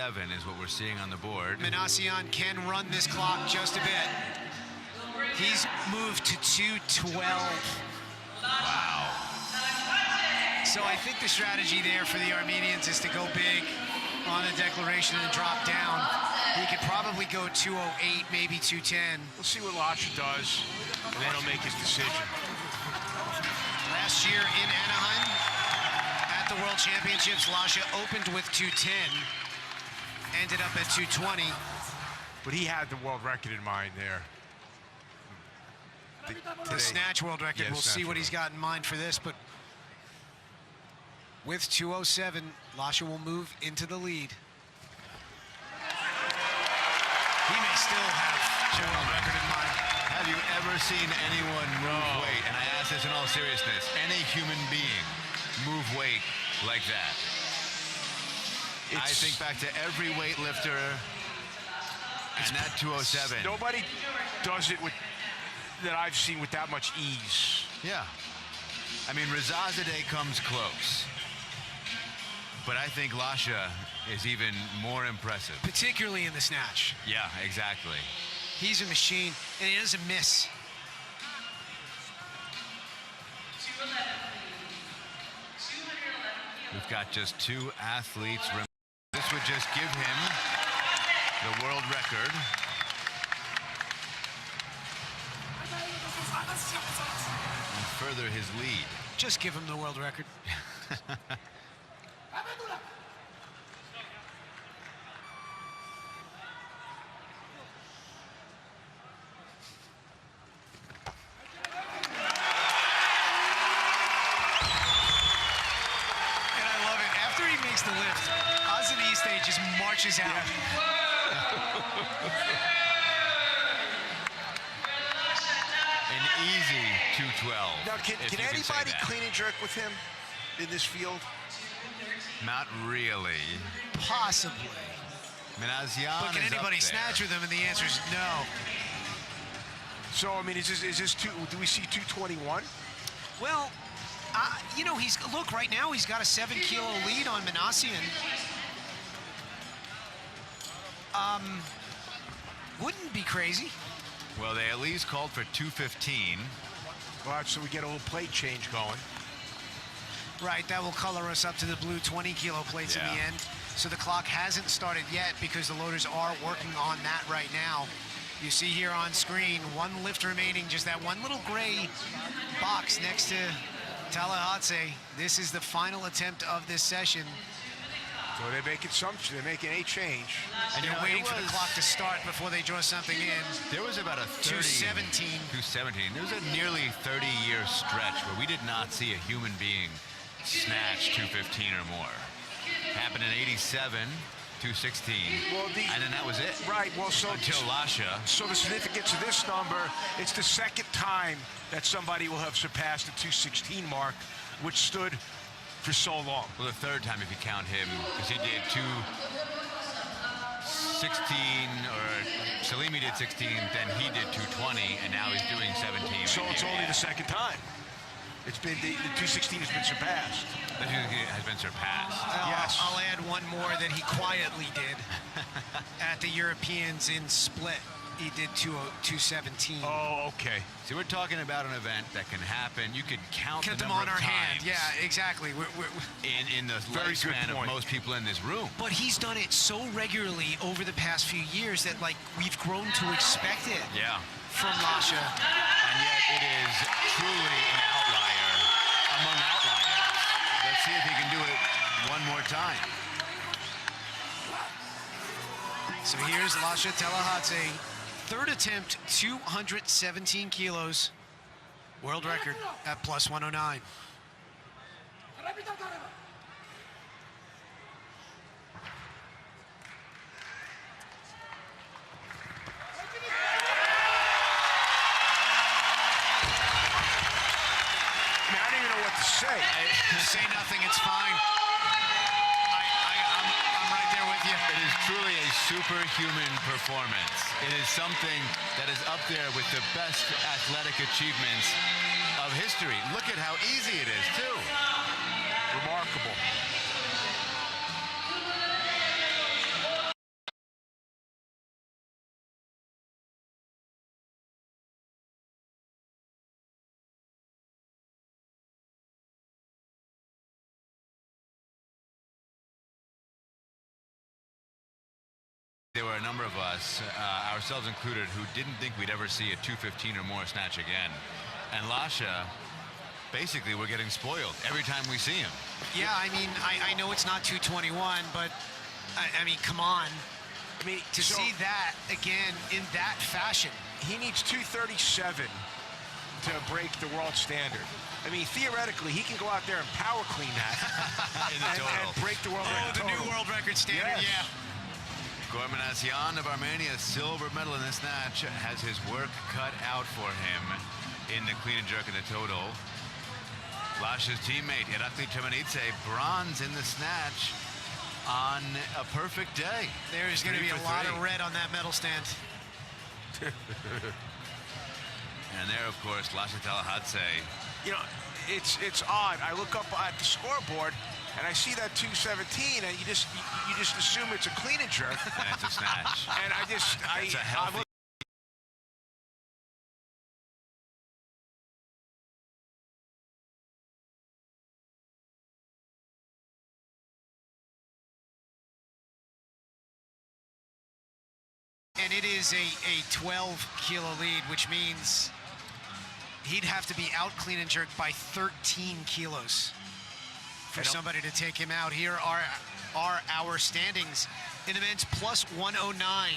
is what we're seeing on the board. Minassian can run this clock just a bit. He's moved to 2:12. Wow. So I think the strategy there for the Armenians is to go big on the declaration and drop down. He could probably go 2:08, maybe 2:10. We'll see what Lasha does, and then he'll make his decision. Last year in Anaheim, at the World Championships, Lasha opened with 2:10, ended up at 2:20. But he had the world record in mind there. The Snatch world record. We'll see what he's got in mind for this, but with 2:07, Lasha will move into the lead. He may still have the world record in mind. Have you ever seen anyone move weight? And I ask this in all seriousness. Any human being move weight like that? I think back to every weightlifter and that 2:07. Nobody does it with that I've seen with that much ease. Yeah. I mean, Rezazadeh comes close. But I think Lasha is even more impressive. Particularly in the snatch. Yeah, exactly. He's a machine, and he doesn't miss. We've got just two athletes. This would just give him the world record. And further his lead. Just give him the world record. The lift. Ozzy just marches out. An easy 212. Now, can anybody clean and jerk with him in this field? Not really. Possibly. Minassian but can anybody snatch with him? And the answer is no. So, I mean, is this do we see 221? Well, you know, look, right now he's got a 7-kilo lead on Minassian. Wouldn't be crazy. Well, they at least called for 215. All right, so we get a little plate change going. Right, that will color us up to the blue 20-kilo plates in the end. So the clock hasn't started yet because the loaders are working on that right now. You see here on screen, one lift remaining, just that one little gray box next to Talakhadze. This is the final attempt of this session. So they're making a change. And you're waiting for the clock to start before they draw something in. There was about a 217. 217. There was a nearly 30-year stretch where we did not see a human being snatch 215 or more. Happened in 87, 216, and then that was it. Right, well, so until Lasha. So the significance of this number, it's the second time that somebody will have surpassed the 216 mark, which stood for so long. Well, the third time if you count him, because he did 216, or Salimi did 16, then he did 220, and now he's doing 17. So it's only the second time. It's been the 216 has been surpassed. The 216 has been surpassed. Yes. I'll add one more that he quietly did at the Europeans in Split. He did 217. Oh, okay. See, we're talking about an event that can happen. You could count the them number on our of hand. times. Yeah, exactly. In the lifespan of most people in this room. But he's done it so regularly over the past few years that, like, we've grown to expect it. Yeah. From Lasha. And yet it is truly an outlier among outliers. Let's see if he can do it one more time. So here's Lasha Talakhadze. Third attempt, 217 kilos. World record at plus 109. Say nothing, it's fine. I'm right there with you. It is truly a superhuman performance. It is something that is up there with the best athletic achievements of history. Look at how easy it is, too. Remarkable. there were a number of us, ourselves included, who didn't think we'd ever see a 215 or more snatch again. And Lasha, basically, we're getting spoiled every time we see him. Yeah, I mean, I know it's not 221, but I mean, come on. I mean, To see that again in that fashion. he needs 237 to break the world standard. I mean, theoretically, he can go out there and power clean that In the total. and break the world record. The new total. world record standard, Yes. yeah. Gormanasyan of Armenia, silver medal in this snatch, has his work cut out for him in the clean and jerk in the total. Lasha's teammate, Irakli Temenidze, bronze in the snatch on a perfect day. There's going to be a lot of red on that medal stand. And there, of course, Lasha Talakhadze. You know, it's odd. I look up at the scoreboard and I see that 217, and you just assume it's a clean and jerk. And it's a snatch. And It's a healthy. And it is a 12-kilo lead, which means he'd have to be out clean and jerk by 13 kilos for somebody to take him out. Here are our standings in the men's plus 109.